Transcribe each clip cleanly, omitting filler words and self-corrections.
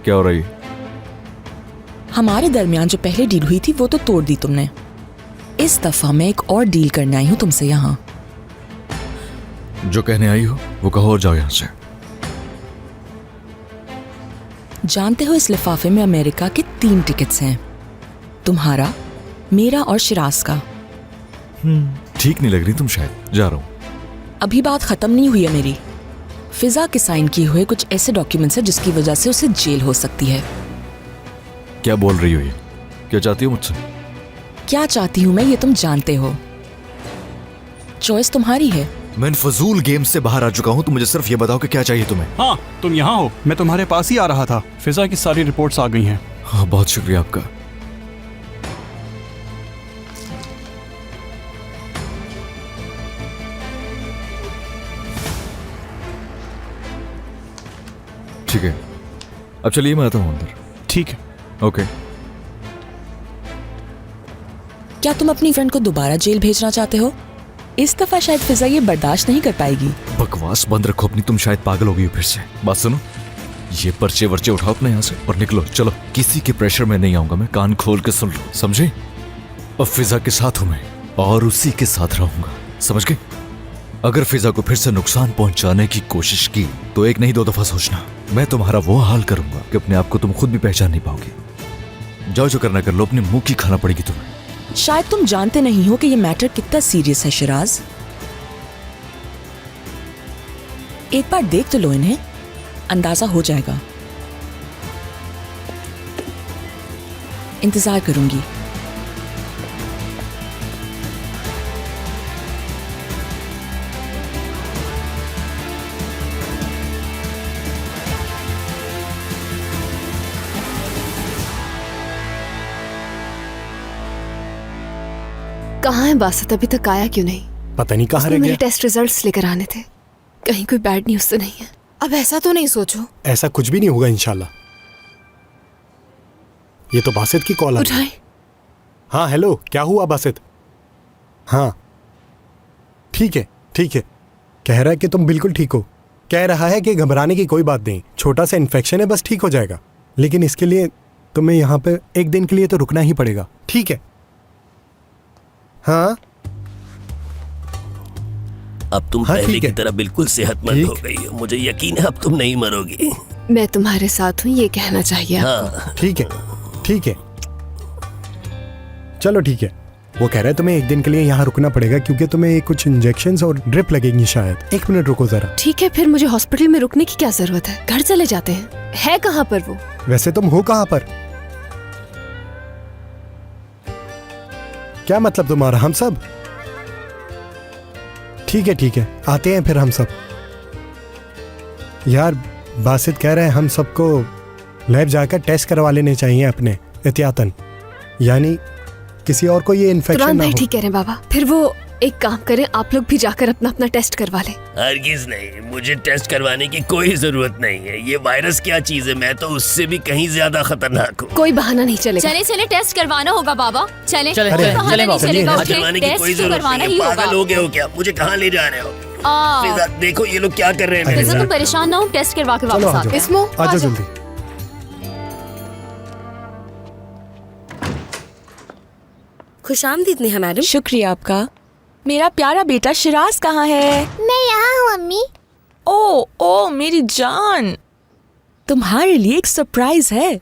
क्या हो रही है? हमारे दरमियान जो पहले डील हुई थी वो तो तोड़ दी तुमने। इस दफा मैं एक और डील करने आई हूँ तुमसे यहाँ। जो कहने आई हो वो कहो और जाओ यहाँ से। जानते हो इस लिफाफे में अमेरिका के 3 टिकट्स हैं, तुम्हारा, मेरा और शिराज का। ठीक नहीं लग रही तुम, शायद जा रहा हूँ। अभी बात खत्म नहीं हुई है मेरी। फिजा के साइन किए हुए कुछ ऐसे डॉक्यूमेंट्स हैं जिसकी वजह से उसे जेल हो सकती है। क्या बोल रही हो ये? क्या चाहती हो मुझसे? क्या चाहती हूँ मैं ये तुम जानते हो। चॉइस तुम्हारी है। मैं इन फजूल गेम से बाहर आ चुका हूँ, तुम मुझे सिर्फ ये बताओ कि क्या चाहिए तुम्हें। हाँ, तुम यहाँ हो। मैं तुम्हारे पास ही आ रहा था। फिजा की सारी रिपोर्ट्स आ गई हैं। हाँ, बहुत शुक्रिया आपका। ठीक है, अब चलिए मैं आता हूँ अंदर। ठीक है। ओके। क्या तुम अपनी फ्रेंड को दोबारा जेल भेजना चाहते हो? इस दफा शायद फिजा ये बर्दाश्त नहीं कर पाएगी। बकवास बंद रखो अपनी, तुम शायद पागल हो गई हो फिर से। बात सुनो, ये पर्चे वर्चे उठाओ अपने यहाँ से और निकलो। चलो, किसी के प्रेशर में नहीं आऊंगा मैं, कान खोल के सुन लो, समझे? अब फिजा के साथ हूं मैं और उसी के साथ रहूंगा, समझ गए? अगर फिजा को फिर से नुकसान पहुंचाने की कोशिश की तो 1 नहीं 2 दफा सोचना। मैं तुम्हारा वो हाल करूंगा कि अपने आप को तुम खुद भी पहचान नहीं पाओगे। जाओ, जो करना कर लो, अपनी मुंह की खाना पड़ेगी तुम्हें। शायद तुम जानते नहीं हो कि ये मैटर कितना सीरियस है शिराज। एक बार देख तो लो इन्हें, अंदाजा हो जाएगा। इंतजार करूंगी। कहाँ है बासत? अभी तक आया क्यों नहीं? पता नहीं कहाँ रह मेरे गया। टेस्ट रिजल्ट्स लेकर आने थे। कहीं कोई बैड न्यूज़ तो नहीं है? अब ऐसा तो नहीं सोचो। ऐसा कुछ भी नहीं होगा इंशाल्लाह। ये तो बासित की कॉल आ रही है। उठाएं। हाँ हेलो, क्या हुआ बासित? हाँ ठीक है ठीक है। कह रहा है कि तुम बिल्कुल ठीक हो। कह रहा है कि घबराने की कोई बात नहीं, छोटा सा इन्फेक्शन है, बस ठीक हो जाएगा। लेकिन इसके लिए तुम्हें यहाँ पे 1 दिन के लिए तो रुकना ही पड़ेगा, ठीक है? हाँ अब तुम हाँ, पहले ठीक की है। तरह बिल्कुल सेहतमंद हो गई हो। मुझे यकीन है अब तुम नहीं मरोगी। मैं तुम्हारे साथ हूँ, ये कहना चाहिए आपको। हाँ, ठीक है ठीक है, चलो ठीक है। वो कह रहा है तुम्हें 1 दिन के लिए यहाँ रुकना पड़ेगा क्योंकि तुम्हें कुछ इंजेक्शंस और ड्रिप लगेंगी शायद। 1 मिनट रुको जरा। ठीक है, फिर मुझे हॉस्पिटल में रुकने की क्या जरूरत है? घर चले जाते हैं। है कहाँ पर वो? वैसे तुम हो कहाँ पर? क्या मतलब तुम्हारा? हम सब? ठीक है, आते हैं फिर हम सब। यार बासित कह रहे हैं हम सबको लैब जाकर टेस्ट करवा लेने चाहिए अपने एहतियातन, यानी किसी और को ये इन्फेक्शन तुरान ना भाई हो। ठीक कह रहे हैं बाबा। फिर वो एक काम करें, आप लोग भी जाकर अपना अपना टेस्ट करवा लें। हरगिज नहीं, मुझे टेस्ट करवाने की कोई जरूरत नहीं है। ये वायरस क्या चीज है, मैं तो उससे भी कहीं ज्यादा खतरनाक हूँ। कोई बहाना नहीं चलेगा। चले चले टेस्ट करवाना होगा बाबा। चले अरे, कोई बहाना चले नहीं बाबा, चलेगा। चलिए, उठे, करवाने की कोई टेस्ट तो जरूरत करवाना नहीं ही है। होगा। पागल हो गए हो क्या? मुझे कहाँ ले जा रहे हो? फिजा, देखो ये लोग क्या कर रहे हैं मेरे फिजा साथ। तुम परेशान ना हो, टेस्ट करवा के चलो वापस आ आते जाओ, हैं। इसमो आ जाओ जल्दी। खुशामदीद नेहा मैडम। शुक्रिया आपका। मेरा प्यारा बेटा शिराज कहाँ है? मैं यहाँ हूँ अम्मी। ओ मेरी जान, तुम्हारे लिए एक सरप्राइज है।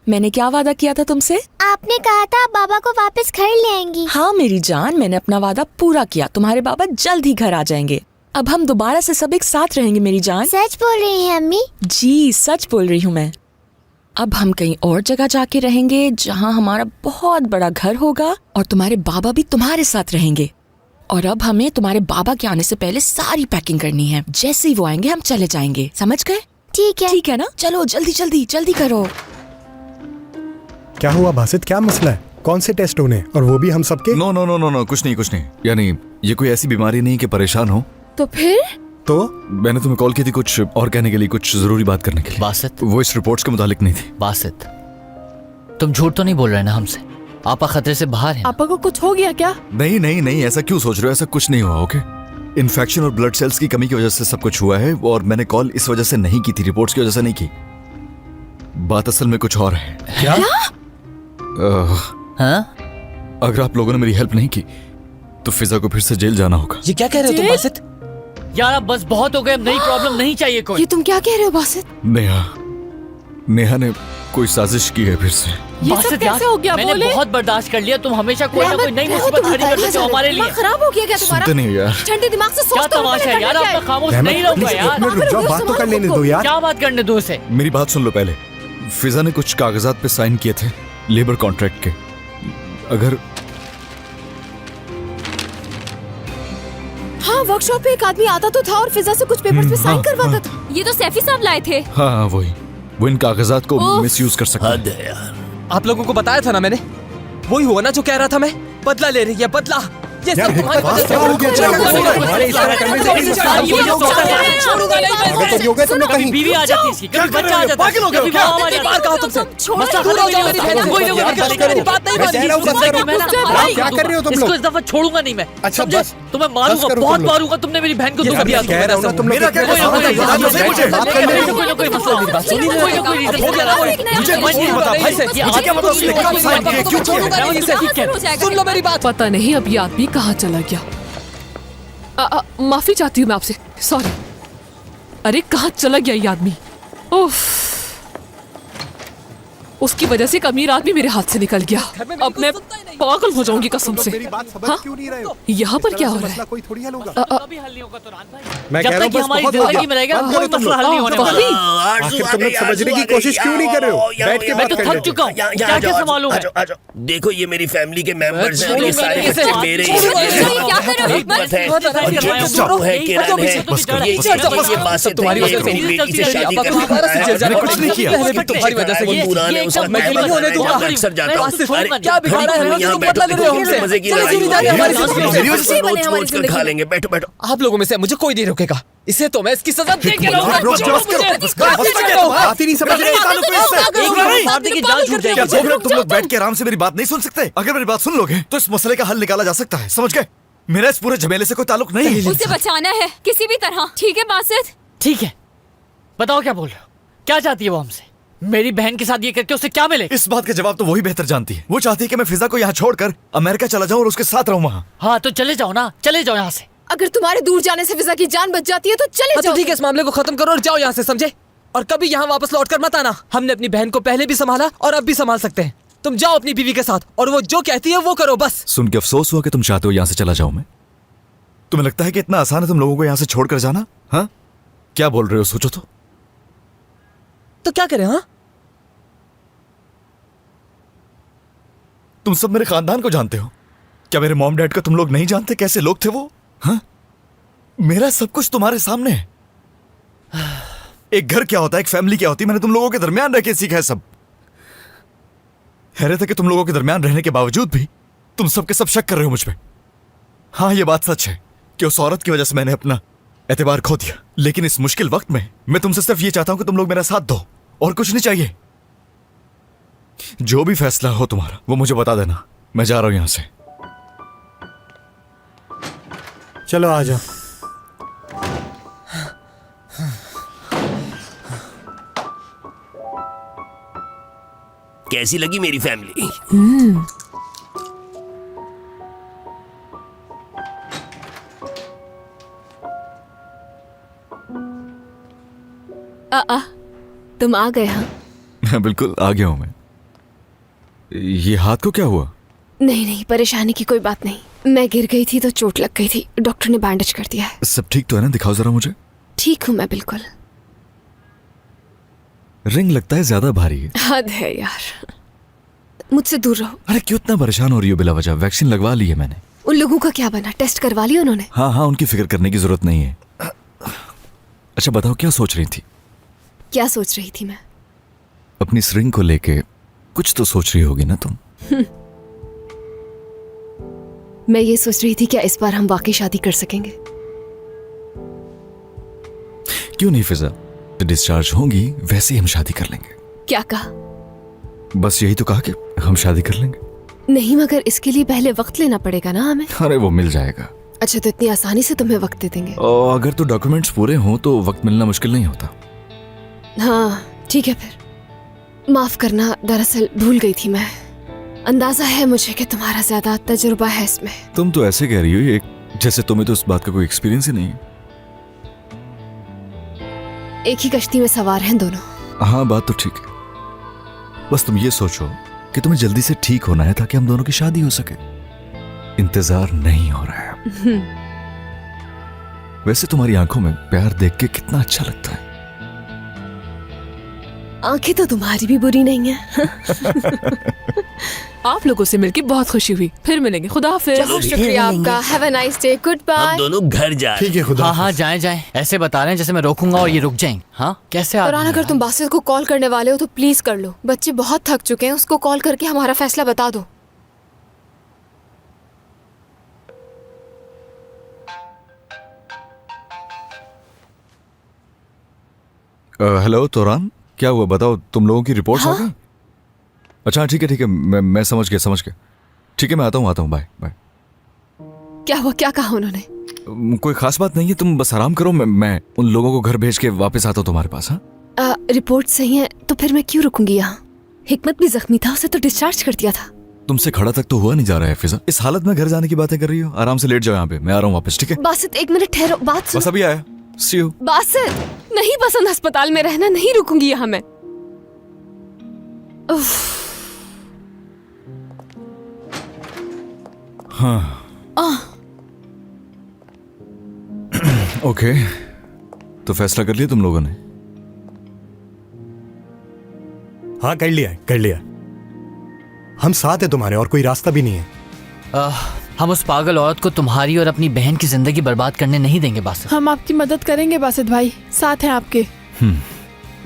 मैंने क्या वादा किया था तुमसे? आपने कहा था आप बाबा को वापस घर ले आएंगी। हाँ मेरी जान, मैंने अपना वादा पूरा किया। तुम्हारे बाबा जल्द ही घर आ जाएंगे। अब हम दोबारा से सब एक साथ रहेंगे मेरी जान। सच बोल रही हैं अम्मी? जी सच बोल रही हूँ मैं। अब हम कहीं और जगह जाके रहेंगे जहाँ हमारा बहुत बड़ा घर होगा और तुम्हारे बाबा भी तुम्हारे साथ रहेंगे। और अब हमें तुम्हारे बाबा के आने से पहले सारी पैकिंग करनी है। जैसे ही वो आएंगे हम चले जाएंगे, समझ गए? ठीक है ना? चलो जल्दी जल्दी जल्दी करो। क्या हुआ बासित, क्या मसला है? कौन से टेस्ट होने, और वो भी हम सबके? नो, कुछ नहीं। यानी ये कोई ऐसी बीमारी नहीं कि परेशान हो। तो फिर? तो मैंने तुम्हें कॉल की थी कुछ और कहने के लिए, कुछ जरूरी बात करने के लिए। बासित, वो इस रिपोर्ट्स के मुतालिक नहीं थी। बासित, तुम झूठ तो नहीं बोल रहे ना हमसे? आपा खतरे से बाहर है? आपा को कुछ हो गया क्या? नहीं, ऐसा क्यों सोच रहे हो? ऐसा कुछ नहीं हुआ, ओके? इन्फेक्शन और ब्लड सेल्स की कमी की वजह से सब कुछ हुआ है और मैंने कॉल इस वजह से नहीं की थी, रिपोर्ट्स की वजह से नहीं की। बात असल में कुछ और है। क्या? हाँ अगर आप लोगों ने मेरी हेल्प नहीं की तो फिजा को फिर से जेल जाना होगा। ये क्या कह रहे हो तुम बासित? यार अब बस बहुत हो गए, अब नई प्रॉब्लम नहीं चाहिए कोई। ये तुम क्या कह रहे हो बासित? नेहा ने कोई साजिश की है फिर से। ये सब बासित कैसे यार, हो गया? मैंने बोले? बहुत बर्दाश्त कर लिया, तुम हमेशा कोई ना कोई नई रहमत, मुसीबत तुम खड़ी कर बताइए देते हो जरा, हमारे लिए। दिमाग खराब हो गया क्या तुम्हारा? सुनते नहीं हो यार। ठंडे दिमाग से क्या सोच तो तमाशा है यार, अब मैं खामोश नहीं रहूंगा यार। रुक जाओ, बात तो कर लेने दो यार। क्या बात करने दूं उसे? मेरी बात सुन लो पहले। फिजा ने कुछ कागजात पे साइन किए थे लेबर कॉन्ट्रैक्ट के। अगर हाँ, वर्कशॉप पे एक आदमी आता तो था और फिजा से कुछ पेपर्स पे साइन करवाता था। ये तो सैफी साहब लाए थे। हाँ वही, वो इन कागजात को मिसयूज कर सकता हद है। है यार। आप लोगों को बताया था ना मैंने, वही हुआ ना जो कह रहा था मैं। बदला ले रही है, बदला। ये यार, सब तुम्हारी वजह से क्या हो गया? हुआ। हमारे इस तरह करने से नहीं होता। छोड़ूंगा नहीं मैं। अगर कभी हो गया तुम लोग कभी कहीं। बीवी आ जाती है इसकी, कभी बच्चा आ जाता है, पागल हो गए हो कभी क्या? माँ आ जाती है। बात कहा तुमसे। मसला दूर खत्म हो हो जाओ मेरी मेरी बहन से। कोई ना कोई यार, बात मेरी बात नहीं मैं मानी। कह रहा हूँ, बस करो। मैं ना आप क्या कर रहे हो तुम इसको लोग? इस दफा छोड़ूंगा नहीं मैं। अच्छा, समझे? बस। तुम्हें बस मारूंगा, करो बहुत तुम लोग। मारूंगा। तुमने मेरी बहन को ये दुख सब दिया। कह रहा हूँ ना, तुम लोग मेरा क्या क्या कर रहे हो? कसूर है? बात मुझे कर लेने दो। कोई ना कोई मसला मेरी बात सुनिए। कोई ना कोई अब हो गया ना कोई। मुझे समझ नहीं बता आता भाई से। ये मुझे क्या आदमी पता को उसने क्यों कब साइन किया, क्यों छोड़ूंगा नहीं इसे। ठीक है। सुन लो मेरी बात। पता नहीं अब ये आदमी कहाँ चला गया। माफी चाहती हूँ मैं आपसे, सॉरी। अरे कहाँ चला गया ये आदमी? उफ, उसकी वजह से एक अमीर आदमी मेरे हाथ से निकल गया। अब मैं पागल हो जाऊंगी कसम से। मेरी बात समझ हाँ? क्यों नहीं रहे हो? यहाँ पर क्या हो रहा मसला है? कोई थोड़ी हल होगा। कभी हल नहीं होगा तुरान भाई। मैं जब कह रहा तक हूँ ये बस हमारी बहुत हो गया। जिंदगी में रहेगा बंद कोई करो तुम मसला लोग। हल नहीं होने वाला। आखिर तुम लोग समझने की कोशिश क्यों नहीं कर रहे हो? बैठ के मैं बात तो कर थक लेते चुका हूँ, यहाँ- क्या यहाँ क्या जाओ, संभालूं मैं? आ जाओ। देखो ये मेरी फैमिली के मेंबर्स हैं, ये छोड़ूंगा सारे नहीं इसे। बच्चे मेरे ही छोड़ूंगा हैं। नहीं। क्या कर रहे हो? हिकमत है बहुत और आराम जो से वो है किरण है, बस करो, ये बात तुम्हारी वजह से मेरी बेटी से शादी अब करना दोबारा से जेल जाना मैंने कुछ नहीं किया। पहले भी तुम्हारी वजह से वो ये- पुराने उसका मैं कहना नहीं होने है, दूंगा। जहाँ मैं अक्सर जाता हूँ। अरे, क्या बिगाड़ा है? यहाँ तुम बैठो, बदला ले रहे हो हमसे। मजे की चलो लड़ाई सुनी हो जा रही है रही हमारी है। जिंदगी मेरी में। वजह से नोच कर खा लेंगे। बैठो बैठो। आप लोगों में से मुझे कोई नहीं रोकेगा। इसे तो मैं इसकी सजा दे के रहूंगा। रुक जाओ, बात ही नहीं समझ रहे। मार देगी, जान छूट क्या जाएगी। दो मिनट तुम लोग बैठ के आराम से मेरी बात नहीं सुन सकते? अगर मेरी बात सुन लोगे तो इस मसले का हल निकाला जा सकता है, समझ गए? मेरा इस पूरे झमेले से कोई ताल्लुक नहीं है। उसे बचाना है किसी भी तरह। ठीक है बासित? ठीक है, बताओ क्या बोल रहे हो? क्या चाहती है वो हमसे? मेरी बहन के साथ ये करके उससे क्या मिले? इस बात का जवाब तो वही बेहतर जानती है। वो चाहती है कि मैं फिजा को यहाँ छोड़कर अमेरिका चला जाऊँ और उसके साथ रहूँ वहाँ। हाँ तो चले जाओ ना, चले जाओ यहाँ से। अगर तुम्हारे दूर जाने से फिजा की जान बच जाती है तो चले तो जाओ। ठीक है, इस मामले को खत्म करो और जाओ यहाँ से, समझे? और कभी यहाँ वापस लौट कर मत आना। हमने अपनी बहन को पहले भी संभाला और अब भी संभाल सकते हैं। तुम जाओ अपनी बीवी के साथ और वो जो कहती है वो करो बस। सुन के अफसोस हुआ कि तुम चाहते हो यहाँ से चला जाऊँ मैं। तुम्हें लगता है कि इतना आसान है तुम लोगों को यहाँ से छोड़कर जाना? हाँ, क्या बोल रहे हो? सोचो तो क्या करें? हाँ, तुम सब मेरे खानदान को जानते हो। क्या मेरे मॉम डैड को तुम लोग नहीं जानते कैसे लोग थे वो? हाँ, मेरा सब कुछ तुम्हारे सामने है। एक घर क्या होता है, एक फैमिली क्या होती है, मैंने तुम लोगों के दरमियान रह के सीखा है सब। हैरत है कि तुम लोगों के दरमियान रहने के बावजूद भी तुम सब के सब शक कर रहे हो मुझ पे। हाँ, ये बात सच है कि उस औरत की वजह से मैंने अपना एतबार खो दिया, लेकिन इस मुश्किल वक्त में मैं तुमसे सिर्फ ये चाहता हूं कि तुम लोग मेरा साथ दो और कुछ नहीं चाहिए। जो भी फैसला हो तुम्हारा वो मुझे बता देना। मैं जा रहा हूं यहां से। चलो आ जाओ। कैसी लगी मेरी फैमिली? तुम आ गए? हाँ, बिल्कुल आ गया हूं मैं। ये हाथ को क्या हुआ? नहीं नहीं, परेशानी की कोई बात नहीं। मैं गिर गई थी तो चोट लग गई थी, डॉक्टर ने बैंडेज कर दिया है। सब ठीक तो है ना? दिखाओ जरा मुझे। ठीक हूँ मैं बिल्कुल। रिंग लगता है ज्यादा भारी है। हद है यार, मुझसे दूर रहो। अरे क्यों इतना परेशान हो रही हो बिला वजह? वैक्सीन लगवा ली है मैंने। उन लोगों का क्या बना? टेस्ट करवा लिया उन्होंने? हाँ हाँ, उनकी फिक्र करने की जरूरत नहीं है। अच्छा बताओ, क्या सोच रही थी? क्या सोच रही थी मैं? अपनी इस रिंग को लेके कुछ तो सोच रही होगी ना तुम। मैं ये सोच रही थी क्या इस बार हम वाकई शादी कर सकेंगे। क्यों नहीं फिजा, डिस्चार्ज होंगी वैसे ही हम शादी कर लेंगे। क्या कहा? बस यही तो कहा कि हम शादी कर लेंगे। नहीं, मगर इसके लिए पहले वक्त लेना पड़ेगा ना हमें। अरे वो मिल जाएगा। अच्छा, तो इतनी आसानी से तुम्हें वक्त दे देंगे? और अगर तो डॉक्यूमेंट्स पूरे हों तो वक्त मिलना मुश्किल नहीं होता। हाँ ठीक है फिर। माफ करना, दरअसल भूल गई थी मैं। अंदाजा है मुझे कि तुम्हारा ज्यादा तजुर्बा है इसमें। तुम तो ऐसे कह रही हो एक जैसे तुम्हें तो इस बात का कोई एक्सपीरियंस ही नहीं है। एक ही कश्ती में सवार हैं दोनों। हाँ बात तो ठीक है, बस तुम ये सोचो कि तुम्हें जल्दी से ठीक होना है ताकि हम दोनों की शादी हो सके। इंतजार नहीं हो रहा है। वैसे तुम्हारी आंखों में प्यार देख के कितना अच्छा लगता है। आंखें तो तुम्हारी भी बुरी नहीं है। आप लोगों से मिलकर बहुत खुशी हुई। फिर मिलेंगे। खुदा हाफिज। चलो, शुक्रिया आपका। Have a nice day. Good हम बाय। दोनों घर जा रहे ठीक है, खुदा हाँ हाँ हाफिज। जाए जाए, ऐसे बता रहे हैं जैसे मैं रोकूंगा और ये रुक जाएंगे। हाँ कैसे आदमी फरहान, है अगर तुम बासित को कॉल करने वाले हो तो प्लीज कर लो। बच्चे बहुत थक चुके हैं, उसको कॉल करके हमारा फैसला बता दो। हेलो तोरान, क्या हुआ बताओ, तुम लोगों की रिपोर्ट्स आ गई? अच्छा ठीक है मैं समझ गया। ठीक है मैं आता हूँ बाय बाय। क्या हुआ? क्या कहा उन्होंने? कोई खास बात नहीं है, तुम बस आराम करो। मैं उन लोगों को घर भेज के वापस आता हूँ तुम्हारे पास। हाँ रिपोर्ट सही है तो फिर मैं क्यों रुकूंगी यहाँ? हिकमत भी जख्मी था, उसे तो डिस्चार्ज कर दिया था। तुमसे खड़ा तक तो हुआ नहीं जा रहा है फिजा। इस हालत में घर जाने की बातें कर रही हो? आराम से लेट जाओ यहाँ पे, मैं आ रहा हूँ वापस। ठीक है बासित एक मिनट ठहरो, बात बस सुनो। अभी आया। सी यू। बासित नहीं पसंद अस्पताल में रहना, नहीं रुकूंगी यहाँ मैं। उफ। हाँ ओके, तो फैसला कर लिया तुम लोगों ने? हाँ कर लिया। हम साथ हैं तुम्हारे, और कोई रास्ता भी नहीं है। हम उस पागल औरत को तुम्हारी और अपनी बहन की जिंदगी बर्बाद करने नहीं देंगे बासित। हम आपकी मदद करेंगे बासित भाई, साथ हैं आपके।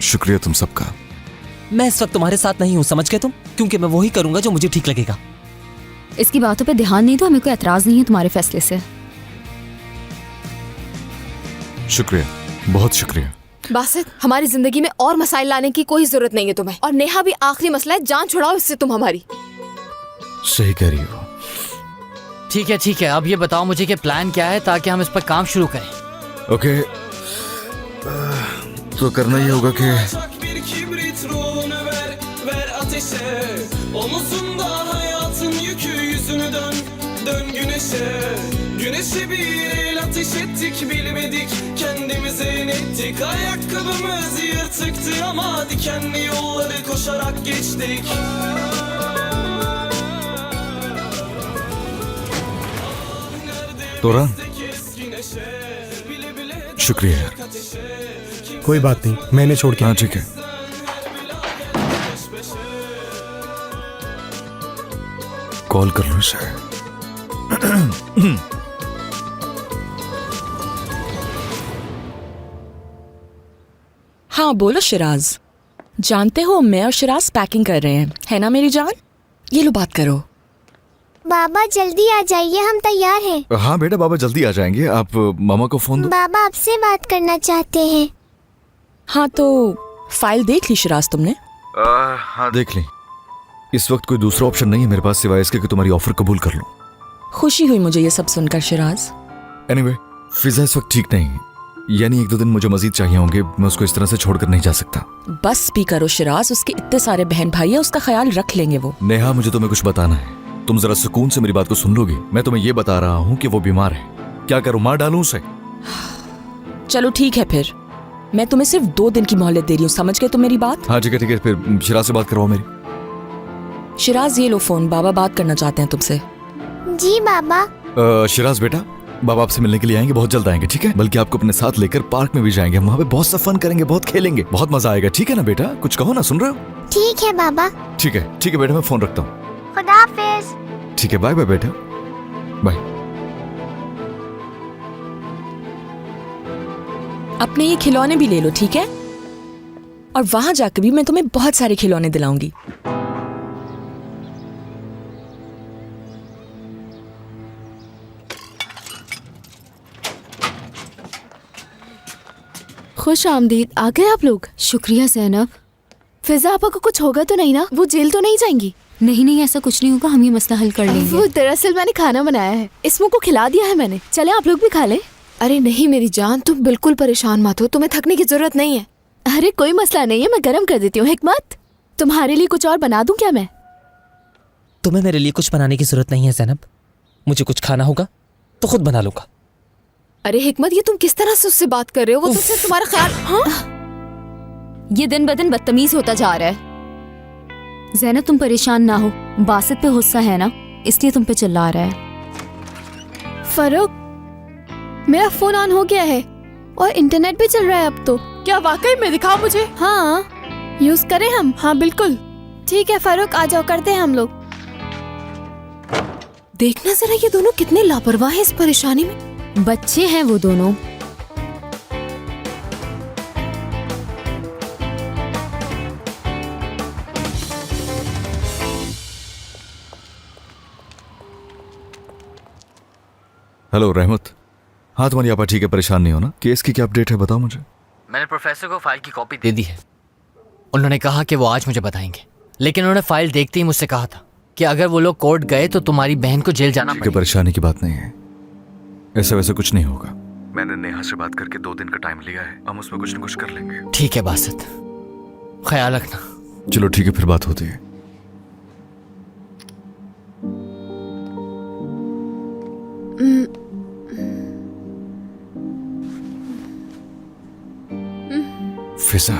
शुक्रिया तुम सबका। मैं इस वक्त तुम्हारे साथ नहीं हूँ, समझ गए तुम? क्योंकि मैं वही करूंगा जो मुझे ठीक लगेगा। इसकी बातों पे ध्यान नहीं दो, हमें कोई एतराज नहीं है तुम्हारे फैसले से। शुक्रिया, बहुत शुक्रिया। बासित, हमारी जिंदगी में और मसाइल लाने की कोई जरूरत नहीं है तुम्हें। और नेहा भी आखिरी मसला है, जान छुड़ाओ इससे तुम हमारी। सही कह रही हो। ठीक है, अब ये बताओ मुझे कि प्लान क्या है ताकि हम इस पर काम शुरू करें। ओके, तो करना ही होगा कि Güneşe bir el ateş ettik, bilmedik kendimize inettik. Ayakkabımız yırtıktı ama dikenli yolları koşarak geçtik. तोरान, शुक्रिया। कोई बात नहीं, मैंने छोड़ के। हाँ ठीक है। कॉल कर लो इसे। हाँ बोलो शिराज। जानते हो मैं और शिराज पैकिंग कर रहे हैं, है ना मेरी जान? ये लो बात करो। बाबा जल्दी आ जाइए, हम तैयार हैं। हाँ बेटा, बाबा जल्दी आ जाएंगे। आप मामा को फोन दो। बाबा आपसे बात करना चाहते हैं। हाँ तो फाइल देख ली शिराज तुमने? हाँ देख ली। इस वक्त कोई दूसरा ऑप्शन नहीं है मेरे पास सिवाय इसके कि तुम्हारी ऑफर कबूल कर लूं। खुशी हुई मुझे ये सब सुनकर शिराज। एनीवे, फिजा इस वक्त ठीक नहीं है, यानी 1-2 दिन मुझे मजीद चाहिए होंगे। मैं उसको इस तरह से छोड़कर नहीं जा सकता। बस भी करो शिराज, उसके इतने सारे बहन भाई है, उसका ख्याल रख लेंगे वो। नेहा, मुझे तुम्हें कुछ बताना है। तुम जरा सुकून से मेरी बात को सुन लोगी? मैं तुम्हें ये बता रहा हूँ कि वो बीमार है। क्या करूँ, मार डालूं उसे? चलो ठीक है, फिर मैं तुम्हें सिर्फ 2 दिन की मोहलत दे रही हूँ, समझ गए तुम मेरी बात? हाँ ठीक है, फिर शिराज से बात करवाओ मेरी। शिराज ये लो फोन, बाबा बात करना चाहते हैं तुमसे। जी बाबा। शिराज बेटा, बाबा आपसे मिलने के लिए आएंगे, बहुत जल्द आएंगे। ठीक है, बल्कि आपको अपने साथ लेकर पार्क में भी जाएंगे। हम वहाँ पे बहुत सा फन करेंगे, बहुत खेलेंगे, बहुत मजा आएगा। ठीक है ना बेटा? कुछ कहो ना, सुन रहे हो? ठीक है बाबा। ठीक है बेटा, मैं फोन रखता हूँ। खुदा हाफिज। ठीक है, बाय बाय बेटा, बाय। अपने ये खिलौने भी ले लो, ठीक है? और वहां जाकर भी मैं तुम्हें बहुत सारे खिलौने दिलाऊंगी। खुश आमदीद। आ गए आप लोग? शुक्रिया ज़ैनब। फिजा आपा को कुछ होगा तो नहीं ना? वो जेल तो नहीं जाएंगी? नहीं ऐसा कुछ नहीं होगा, हम ये मसला हल कर लेंगे। वो दरअसल मैंने खाना बनाया है, इसमो को खिला दिया है मैंने। चले आप लोग भी खा ले। अरे नहीं मेरी जान, तुम बिल्कुल परेशान मत हो, तुम्हें थकने की जरूरत नहीं है। अरे कोई मसला नहीं है, मैं गर्म कर देती हूँ। हिकमत तुम्हारे लिए कुछ और बना दूं क्या मैं? तुम्हें मेरे लिए कुछ बनाने की जरूरत नहीं है ज़ैनब। मुझे कुछ खाना होगा तो खुद बना लूंगा। अरे हिकमत, ये तुम किस तरह से उससे बात कर रहे हो? वो तो सिर्फ तुम्हारा ख्याल। हाँ, ये दिन ब दिन बदतमीज होता जा रहा है। ज़ैनब तुम परेशान ना हो, बासित पे गुस्सा है ना, इसलिए तुम पे चिल्ला रहा है। फरूक, मेरा फोन ऑन हो गया है और इंटरनेट भी चल रहा है अब तो। क्या वाकई में? दिखाओ मुझे। हाँ, यूज करें हम? हाँ बिल्कुल। ठीक है फरूक, आ जाओ, करते हैं हम लोग। देखना जरा ये दोनों कितने लापरवाह हैं इस परेशानी में। बच्चे हैं वो दोनों। हेलो रहमत। हाँ तुम्हारी आपा ठीक है, परेशान नहीं हो ना? केस की क्या अपडेट है बताओ मुझे। मैंने प्रोफेसर को फाइल की कॉपी दे दी है। उन्होंने कहा कि वो आज मुझे बताएंगे, लेकिन उन्होंने फाइल देखते ही मुझसे कहा था कि अगर वो लोग कोर्ट गए तो तुम्हारी बहन को जेल जाना पड़ेगा। परेशानी की बात नहीं है, ऐसा वैसा कुछ नहीं होगा। मैंने नेहा से बात करके 2 दिन का टाइम लिया है, हम उसमें कुछ न कुछ कर लेंगे। ठीक है बासित, ख्याल रखना। चलो ठीक है, फिर बात होती है। फिजा,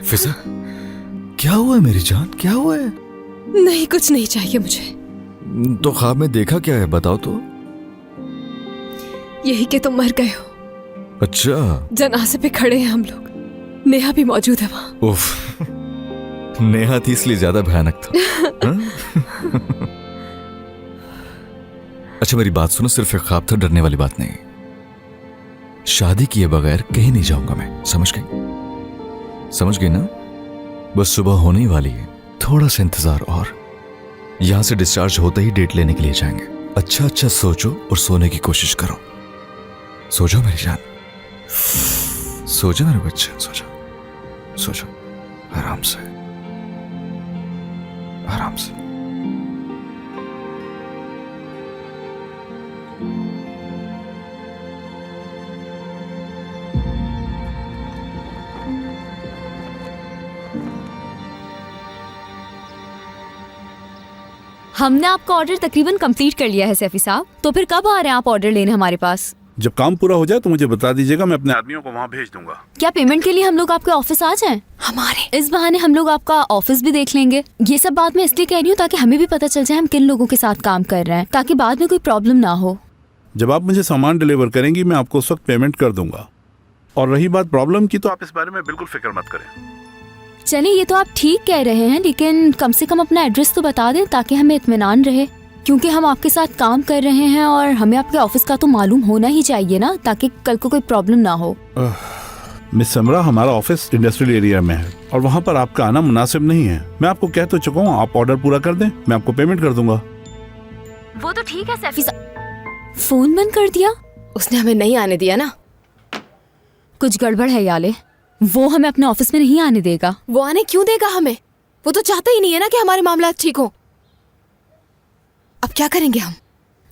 फिजा, क्या हुआ है मेरी जान? क्या हुआ है? नहीं, कुछ नहीं चाहिए मुझे। तो ख्वाब में देखा क्या है बताओ तो। यही कि तुम मर गए हो। अच्छा, जनाजे पे खड़े हैं हम लोग, नेहा भी मौजूद है वहाँ। उफ, नेहा थी इसलिए ज्यादा भयानक था। अच्छा मेरी बात सुनो, सिर्फ एक ख्वाब था, डरने वाली बात नहीं। शादी किए बगैर कहीं नहीं जाऊंगा मैं, समझ गई? समझ गई ना? बस सुबह होने ही वाली है, थोड़ा सा इंतजार और यहां से डिस्चार्ज होते ही डेट लेने के लिए जाएंगे। अच्छा अच्छा सोचो और सोने की कोशिश करो। सो जाओ मेरी जान, सो जाओ मेरे बच्चे, सो जाओ, सो जाओ आराम से, आराम से। हमने आपका ऑर्डर तकरीबन कंप्लीट कर लिया है सैफी साहब, तो फिर कब आ रहे हैं आप ऑर्डर लेने हमारे पास? जब काम पूरा हो जाए तो मुझे बता दीजिएगा, मैं अपने आदमियों को वहाँ भेज दूंगा। क्या पेमेंट के लिए हम लोग आपके ऑफिस आ जाएं? हमारे इस बहाने हम लोग आपका ऑफिस भी देख लेंगे। ये सब बात मैं इसलिए कह रही हूँ ताकि हमें भी पता चल जाए हम किन लोगों के साथ काम कर रहे हैं, ताकि बाद में कोई प्रॉब्लम ना हो। जब आप मुझे सामान डिलीवर करेंगी मैं आपको उस वक्त पेमेंट कर दूंगा। और रही बात प्रॉब्लम की, तो आप इस बारे में बिल्कुल फिक्र मत करें। चलिए ये तो आप ठीक कह रहे हैं, लेकिन कम से कम अपना एड्रेस तो बता दें ताकि हमें इत्मीनान रहे, क्योंकि हम आपके साथ काम कर रहे हैं और हमें आपके ऑफिस का तो मालूम होना ही चाहिए ना, ताकि कल को कोई प्रॉब्लम ना हो। मिस समरा, हमारा ऑफिस इंडस्ट्रियल एरिया में है और वहाँ पर आपका आना मुनासिब नहीं है। मैं आपको कह तो चुका हूँ, आप ऑर्डर पूरा कर दें, मैं आपको पेमेंट कर दूंगा। वो तो ठीक है सैफी साहब। फोन बंद कर दिया? उसने हमें नहीं आने दिया ना। कुछ गड़बड़ है याले, वो हमें अपने ऑफिस में नहीं आने देगा। वो आने क्यों देगा हमें? वो तो चाहता ही नहीं है ना कि हमारे मामला ठीक हो। अब क्या करेंगे हम?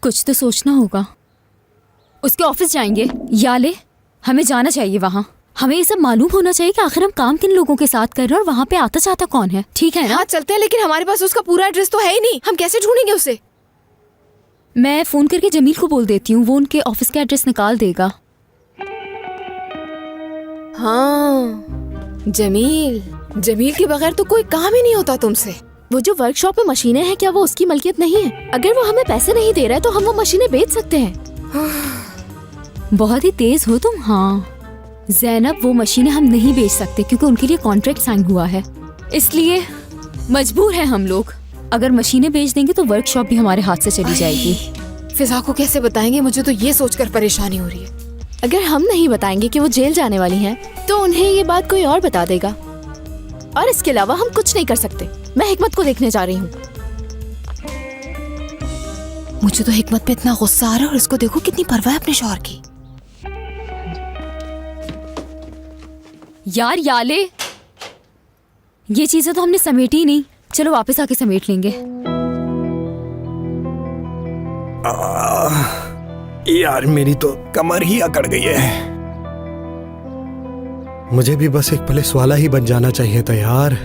कुछ तो सोचना होगा। उसके ऑफिस जाएंगे याले, हमें जाना चाहिए वहाँ। हमें ये सब मालूम होना चाहिए कि आखिर हम काम किन लोगों के साथ कर रहे हैं और वहाँ पे आता जाता कौन है, ठीक है ना? हाँ चलते हैं, लेकिन हमारे पास उसका पूरा एड्रेस तो है ही नहीं, हम कैसे ढूंढेंगे उसे? मैं फोन करके जमील को बोल देती हूँ, वो उनके ऑफिस का एड्रेस निकाल देगा। हाँ, जमील के बगैर तो कोई काम ही नहीं होता तुमसे। वो जो वर्कशॉप में मशीनें हैं, क्या वो उसकी मलकियत नहीं है? अगर वो हमें पैसे नहीं दे रहा है तो हम वो मशीनें बेच सकते हैं। बहुत ही तेज हो तुम। हाँ ज़ैनब, वो मशीनें हम नहीं बेच सकते क्योंकि उनके लिए कॉन्ट्रैक्ट साइन हुआ है, इसलिए मजबूर हैं हम लोग। अगर मशीनें बेच देंगे तो वर्कशॉप भी हमारे हाथ से चली जाएगी। फिजा को कैसे बताएंगे? मुझे तो ये सोचकर परेशानी हो रही है। अगर हम नहीं बताएंगे कि वो जेल जाने वाली हैं, तो उन्हें ये बात कोई और बता देगा, और इसके अलावा हम कुछ नहीं कर सकते। मैं हिकमत को देखने जा रही हूँ। मुझे तो हिकमत पे इतना गुस्सा आ रहा है और इसको देखो कितनी परवाह है अपने शौहर की। यार याले, ये चीजें तो हमने समेटी ही नहीं। चलो वापस आके समेट लेंगे। यार मेरी तो कमर ही अकड़ गई है। मुझे भी बस एक पुलिस वाला ही बन जाना चाहिए था यार।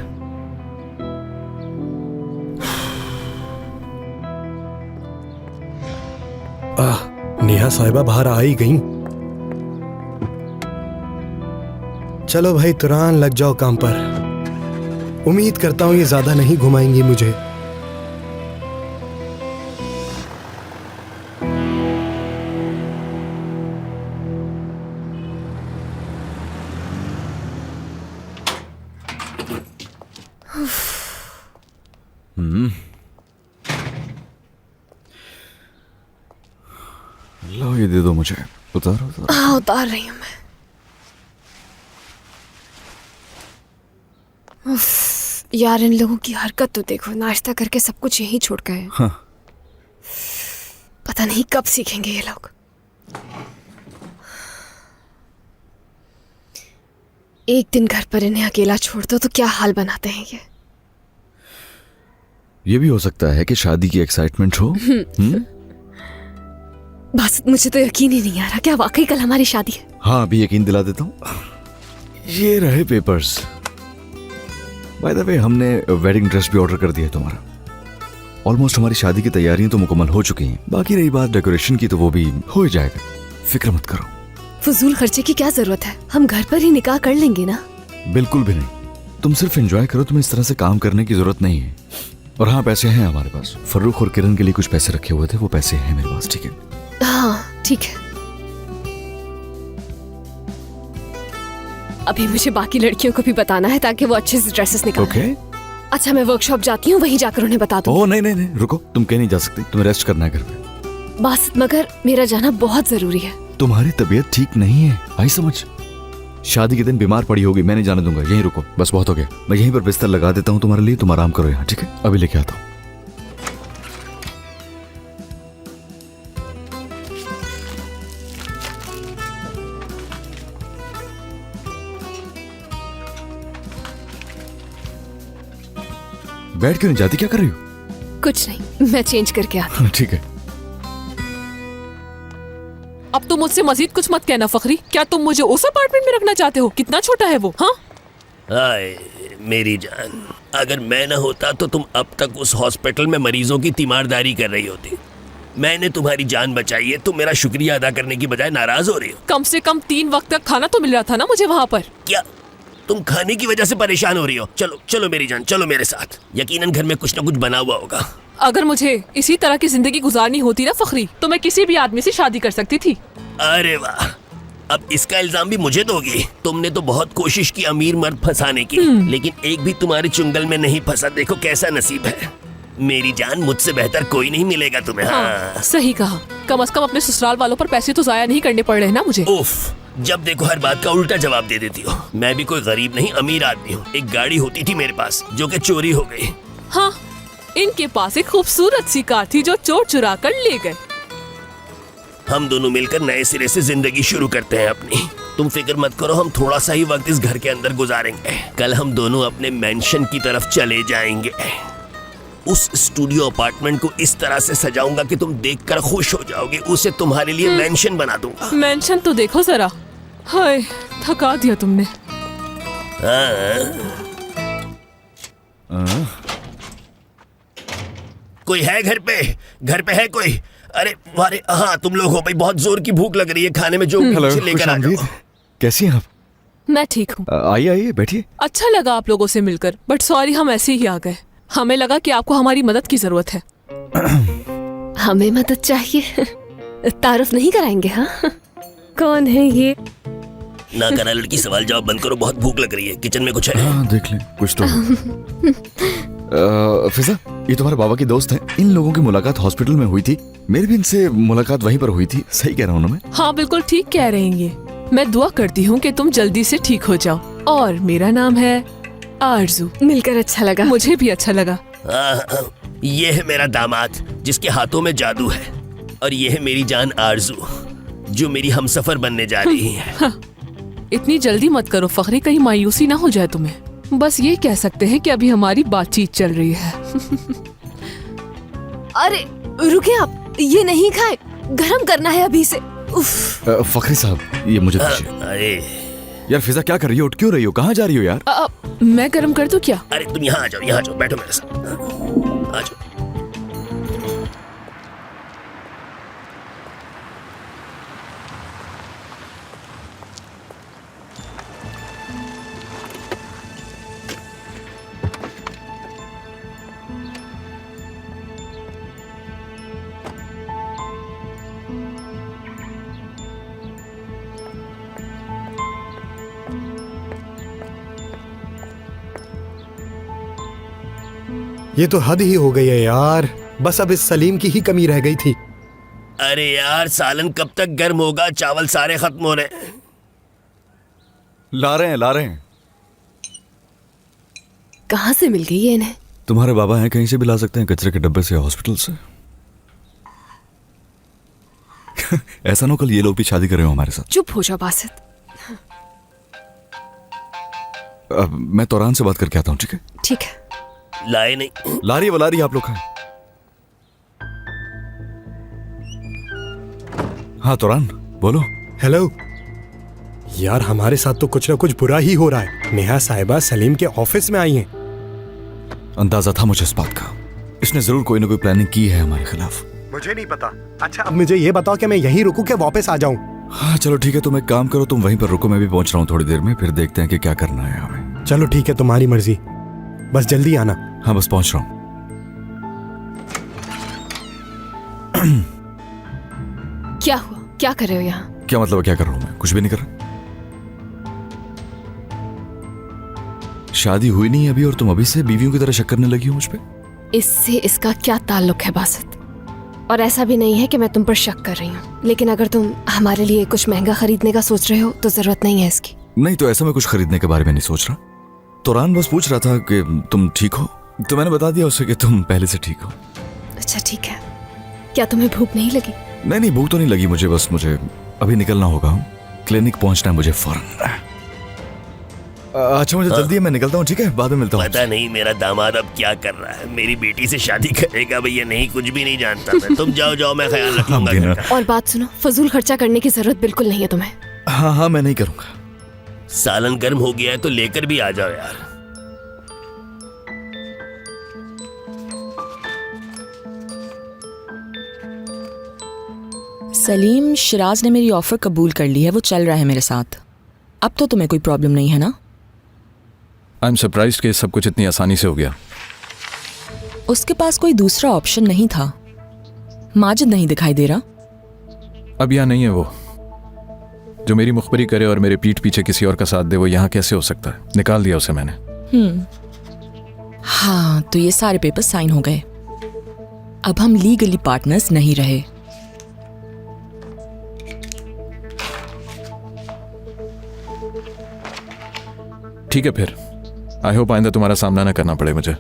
नेहा साहिबा बाहर आ ही गई। चलो भाई तुरान लग जाओ काम पर। उम्मीद करता हूं ये ज्यादा नहीं घुमाएंगी मुझे। लो ये दे दो मुझे। उतारो उतारो। हाँ उतार रही हूँ मैं। उफ, यार इन लोगों की हरकत तो देखो, नाश्ता करके सब कुछ यहीं छोड़ गए हैं। हाँ। पता नहीं कब सीखेंगे ये लोग। एक दिन घर पर इन्हें अकेला छोड़ दो तो क्या हाल बनाते हैं ये भी हो सकता है कि शादी की एक्साइटमेंट हो। बस मुझे तो यकीन ही नहीं आ रहा, क्या वाकई कल हमारी शादी है? हाँ अभी यकीन दिला देता हूँ। ये रहे पेपर्स। बाय द वे हमने वेडिंग ड्रेस भी ऑर्डर कर दिया है तुम्हारा। ऑलमोस्ट हमारी शादी की तैयारियां तो मुकम्मल हो चुकी हैं। बाकी रही बात डेकोरेशन की तो वो भी हो ही जाएगा, फिक्र मत करो। फजूल खर्चे की क्या जरूरत है, हम घर पर ही निकाह कर लेंगे ना। बिल्कुल भी नहीं, तुम सिर्फ एंजॉय करो, तुम्हें इस तरह से काम करने की जरूरत नहीं है। और हाँ पैसे हैं हमारे पास, फर्रुख और किरण के लिए कुछ पैसे रखे हुए थे, वो पैसे हैं मेरे पास। ठीक है? हाँ ठीक है। अभी मुझे बाकी लड़कियों को भी बताना है ताकि वो अच्छे से ड्रेसेस निकालें। ओके। अच्छा मैं वर्कशॉप जाती हूँ, वहीं जाकर उन्हें बता दूँ। ओह नहीं नहीं नहीं रुको, तुम कहीं नहीं जा सकती, तुम्हें रेस्ट करना है घर पे। बासित मगर मेरा जाना बहुत जरूरी है। तुम्हारी तबीयत ठीक नहीं है, आई समझ। शादी के दिन बीमार पड़ी होगी, मैं नहीं जाने दूंगा। यहीं रुको, बस बहुत हो गया। मैं यहीं पर बिस्तर लगा देता हूँ तुम्हारे लिए, तुम आराम करो यहाँ। ठीक है? अभी लेके आता हूँ। बैठ क्यों नहीं जाती, क्या कर रही हो? कुछ नहीं, मैं चेंज करके आती। ठीक है। अब तुम मुझसे मजीद कुछ मत कहना फखरी। क्या तुम मुझे उस अपार्टमेंट में रखना चाहते हो? कितना छोटा है वो? हाँ हाय मेरी जान, अगर मैं न होता तो तुम अब तक उस हॉस्पिटल में मरीजों की तीमारदारी कर रही होती। मैंने तुम्हारी जान बचाई है, तुम मेरा शुक्रिया अदा करने की बजाय नाराज हो रही हो। कम से कम 3 वक्त तक खाना तो मिल रहा था ना मुझे वहाँ पर। क्या तुम खाने की वजह से परेशान हो रही हो? चलो चलो मेरी जान, चलो मेरे साथ। यकीनन घर में कुछ न कुछ बना हुआ होगा। अगर मुझे इसी तरह की जिंदगी गुजारनी होती ना फखरी, तो मैं किसी भी आदमी से शादी कर सकती थी। अरे वाह, अब इसका इल्जाम भी मुझे दोगी? तुमने तो बहुत कोशिश की अमीर मर्द फंसाने की, लेकिन एक भी तुम्हारे चुंगल में नहीं फंसा। देखो कैसा नसीब है मेरी जान, मुझसे बेहतर कोई नहीं मिलेगा तुम्हें। हाँ सही कहा। कम से कम अपने ससुराल वालों पर पैसे तो जाया नहीं करने पड़ रहे ना मुझे। उफ, जब देखो हर बात का उल्टा जवाब दे देती हो। मैं भी कोई गरीब नहीं, अमीर आदमी हूँ। एक गाड़ी होती थी मेरे पास जो कि चोरी हो गई। हाँ, इनके पास एक खूबसूरत सी कार थी जो चोर चुरा कर ले गए। हम दोनों मिलकर नए सिरे से जिंदगी शुरू करते हैं अपनी। तुम फिक्र मत करो, हम थोड़ा सा ही वक्त इस घर के अंदर गुजारेंगे। कल हम दोनों अपने मेंशन की तरफ चले जाएंगे। उस स्टूडियो अपार्टमेंट को इस तरह से सजाऊंगा कि तुम देखकर खुश हो जाओगे। उसे तुम्हारे लिए मेंशन बना दूंगा। मेंशन तो देखो जरा। हाय थका दिया तुमने। कोई है घर पे? घर पे है कोई? अरे वारे, हाँ तुम लोग हो भाई। बहुत जोर की भूख लग रही है, खाने में जो लेकर आ जाओ। कैसी हैं आप? मैं ठीक हूँ। आइए आइए बैठिए। अच्छा लगा आप लोगों से मिलकर, बट सॉरी हम ऐसे ही आ गए। हमें लगा कि आपको हमारी मदद की जरूरत है। हमें मदद चाहिए? तारुफ नहीं कराएंगे? हाँ कौन है ये? ना करना लड़की, सवाल जवाब बंद करो। बहुत भूख लग रही है, किचन में कुछ है? हाँ देख लें कुछ तो। फिजा, ये तुम्हारे बाबा की दोस्त हैं। इन लोगों की मुलाकात हॉस्पिटल में हुई थी, मेरी भी इनसे मुलाकात वहीं पर हुई थी। सही कह रहा हूँ ना मैं? हाँ बिल्कुल ठीक कह रहे हैं ये। मैं दुआ करती हूँ कि तुम जल्दी से ठीक हो जाओ। और मेरा नाम है आरजू। मिलकर अच्छा लगा। मुझे भी अच्छा लगा। ये है मेरा दामाद जिसके हाथों में जादू है, और ये है मेरी जान आरजू जो मेरी हमसफर बनने जा रही है। हाँ, इतनी जल्दी मत करो फखरी, कहीं मायूसी ना हो जाए तुम्हें। बस ये कह सकते हैं कि अभी हमारी बातचीत चल रही है। अरे रुके आप, ये नहीं खाए, गरम करना है अभी से। उफ। फखरी साहब ये मुझे दीजिए। अरे यार फिजा क्या कर रही हो? उठ क्यों रही हो? कहाँ जा रही हो यार? मैं गर्म कर दूं क्या? अरे तुम यहाँ आ जाओ, बैठो मेरे साथ, आ जाओ। ये तो हद ही हो गई है यार, बस अब इस सलीम की ही कमी रह गई थी। अरे यार सालन कब तक गर्म होगा? चावल सारे खत्म हो रहे हैं। ला रहे हैं। कहाँ से मिल गई है इन्हें? तुम्हारे बाबा हैं, कहीं से भी ला सकते हैं, कचरे के डब्बे से, हॉस्पिटल से। ऐसा ना कल ये लोग भी शादी कर रहे हो हमारे साथ। चुप हो जाओ बासित। मैं तोरान से बात करके आता हूँ, ठीक है? ठीक है। लाए नहीं। ला रही है, आप लोग खाएं। हाँ तोरान बोलो। हेलो यार, हमारे साथ तो कुछ ना कुछ बुरा ही हो रहा है। नेहा साहिबा सलीम के ऑफिस में आई हैं। अंदाजा था मुझे इस बात का। इसने जरूर कोई ना कोई प्लानिंग की है हमारे खिलाफ। मुझे नहीं पता। अच्छा अब मुझे ये बताओ कि मैं यहीं रुकूं कि वापस आ जाऊं? हाँ चलो ठीक है, तुम एक काम करो, तुम वहीं पर रुको, मैं भी पहुंच रहा हूँ थोड़ी देर में, फिर देखते हैं कि क्या करना है हमें। चलो ठीक है, तुम्हारी मर्जी, बस जल्दी आना। हाँ बस पहुंच रहा हूँ। क्या हुआ? क्या कर रहे हो यहाँ? क्या मतलब क्या कर रहा हूँ मैं? कुछ भी नहीं कर रहा। शादी हुई नहीं अभी और तुम अभी से बीवियों की तरह शक करने लगी हो मुझ पे? इससे इसका क्या ताल्लुक है बासित? और ऐसा भी नहीं है कि मैं तुम पर शक कर रही हूँ, लेकिन अगर तुम हमारे लिए कुछ महंगा खरीदने का सोच रहे हो तो जरूरत नहीं है इसकी। नहीं तो ऐसा मैं कुछ खरीदने के बारे में नहीं सोच रहा। तोरान बस पूछ रहा था कि तुम ठीक हो, तो मैंने बता दिया उसे कि तुम पहले से ठीक हो। अच्छा ठीक है। क्या तुम्हें भूख नहीं लगी? नहीं भूख तो नहीं लगी मुझे, बस मुझे अभी निकलना होगा, क्लिनिक पहुंचना है मुझे फौरन। अच्छा मुझे जल्दी है, मैं निकलता हूँ, ठीक है? बाद में मिलता हूँ। पता नहीं मेरा दामाद अब क्या कर रहा है, मेरी बेटी से शादी करेगा भैया नहीं, कुछ भी नहीं जानता मैं। तुम जाओ मैं ख्याल रखूंगा घर का। और बात सुनो, फजूल खर्चा करने की जरूरत बिल्कुल नहीं है तुम्हें। हाँ मैं नहीं करूंगा। सालन गर्म हो गया है तो लेकर भी आ जाओ यार। सलीम, शिराज ने मेरी ऑफर कबूल कर ली है, वो चल रहा है मेरे साथ। अब तो तुम्हें कोई प्रॉब्लम नहीं है ना? आई एम सरप्राइज्ड कि सब कुछ इतनी आसानी से हो गया। उसके पास कोई दूसरा ऑप्शन नहीं था। माजिद नहीं दिखाई दे रहा? अब यहाँ नहीं है वो। जो मेरी मुखबरी करे और मेरे पीठ पीछे किसी और का साथ दे, वो यहाँ कैसे हो सकता है? निकाल दिया उसे मैंने। हाँ तो ये सारे पेपर साइन हो गए। अब हम लीगली पार्टनर्स नहीं रहे। ठीक है फिर, आई होप आइंदा तुम्हारा सामना ना करना पड़े मुझे।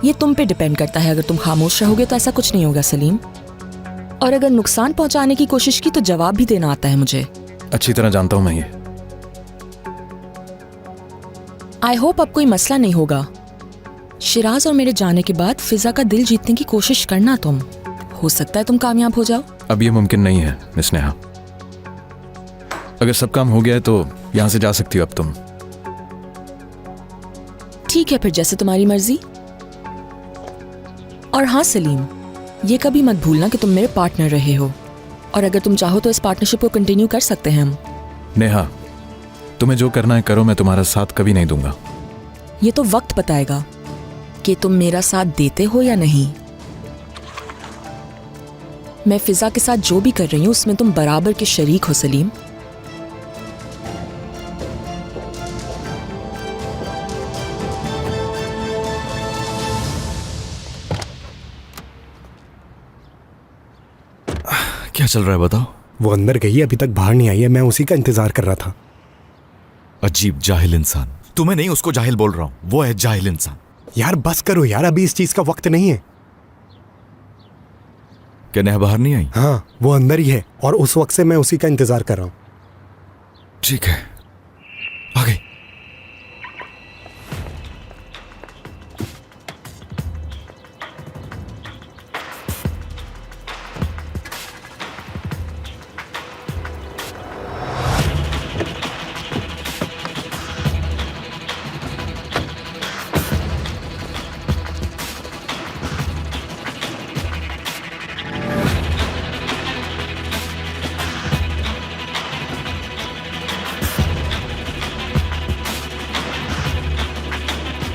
ये तुम पे डिपेंड करता है। अगर तुम खामोश रहोगे तो ऐसा कुछ नहीं होगा सलीम, और अगर नुकसान पहुंचाने की कोशिश की तो जवाब भी देना आता है मुझे। अच्छी तरह जानता हूं मैं ये। आई होप अब कोई मसला नहीं होगा। शिराज और मेरे जाने के बाद फिजा का दिल जीतने की कोशिश करना तुम। हो सकता है तुम कामयाब हो जाओ। अब ये मुमकिन नहीं है मिस नेहा। अगर सब काम हो गया है तो यहां से जा सकती हो अब तुम। ठीक है फिर, जैसे तुम्हारी मर्जी। और हाँ सलीम, ये कभी मत भूलना कि तुम मेरे पार्टनर रहे हो, और अगर तुम चाहो तो इस पार्टनरशिप को कंटिन्यू कर सकते हैं हम। नेहा, तुम्हें जो करना है करो, मैं तुम्हारा साथ कभी नहीं दूंगा। ये तो वक्त बताएगा कि तुम मेरा साथ देते हो या नहीं। मैं फिजा के साथ जो भी कर रही हूं उसमें तुम बराबर के शरीक हो सलीम। क्या चल रहा है बताओ? वो अंदर गई है, अभी तक बाहर नहीं आई है, मैं उसी का इंतजार कर रहा था। अजीब जाहिल इंसान। तुम्हें नहीं, उसको जाहिल बोल रहा हूं, वो है जाहिल इंसान। यार बस करो यार, अभी इस चीज का वक्त नहीं है। क्या नेहा बाहर नहीं आई? हाँ वो अंदर ही है और उस वक्त से मैं उसी का इंतजार कर रहा हूँ। ठीक है।